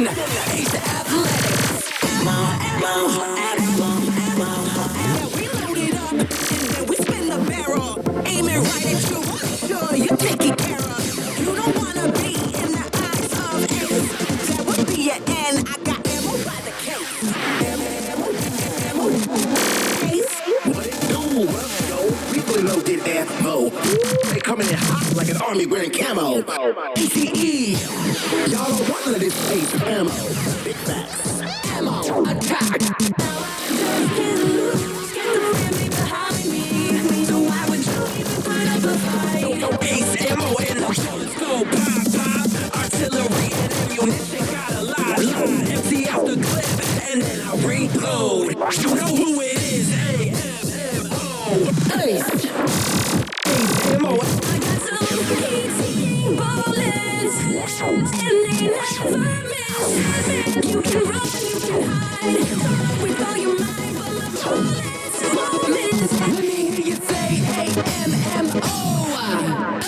in Ace Athletics. Ammo. Yeah, we load it up and then we spin the barrel. Aim it right at you. Sure, you take it care of. You don't wanna be in the eyes of Ace. That would be an end. I got ammo by the case. Ammo. Ace. What it do? Yo, we fully loaded ammo. They coming in hot like an army wearing camo. ACE. Y'all don't want none of this Ace ammo. Big facts. Ammo. Attack. Ace ammo and the bullets go pop. Artillery and ammunition got a lot. Empty out the clip and then I reload. You know who it is, AMMO. Ace ammo. I got some heat-seeking bullets, and they never miss. You can run, you can hide. We blow your mind, but my bullets won't miss. Let me hear you say AMMO.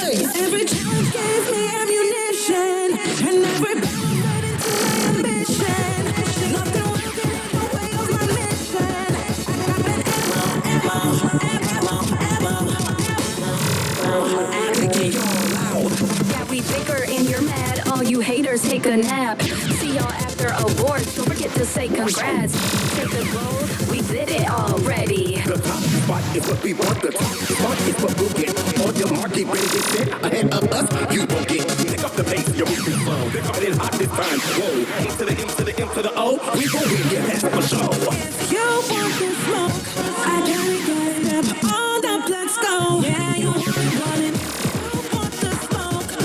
Every challenge gave me ammunition, and every battle fed into my ambition. Nothing will get in the way of my mission. I got an ammo. Yeah, we bicker and you're mad. All you haters take a nap. See y'all after awards. Don't forget to say congrats. Take the gold, we did it already. The top spot is what we want. The top spot is what we'll get. On your mark, get ready to set. Ahead of us, you won't get. Pick up the pace, you're moving slow. They're coming in hot this time. Whoa, A to the M to the M to the O. We gon' win, yeah, that's for sure. If you want the smoke, I gotta get it. All the blacks go. Yeah, you want it. You want the smoke, I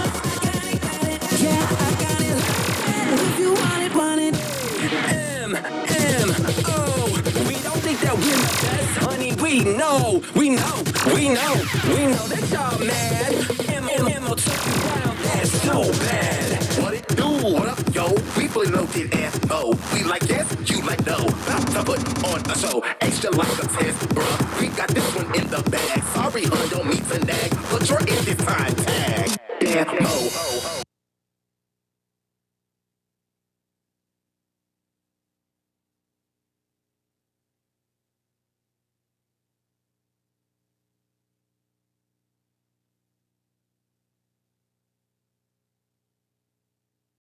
gotta get it. Yeah, I got it. If you want it. M-M-O. We don't think that we're the best, honey. We know that y'all mad. M-M-O took you down, that's so bad. What it do? What up, yo? We fully loaded ammo. We like yes, you like no. About to put on a show. Extra like a test, bruh. We got this one in the bag. Sorry, hun, don't mean to nag. But you're in this time tag. Ammo.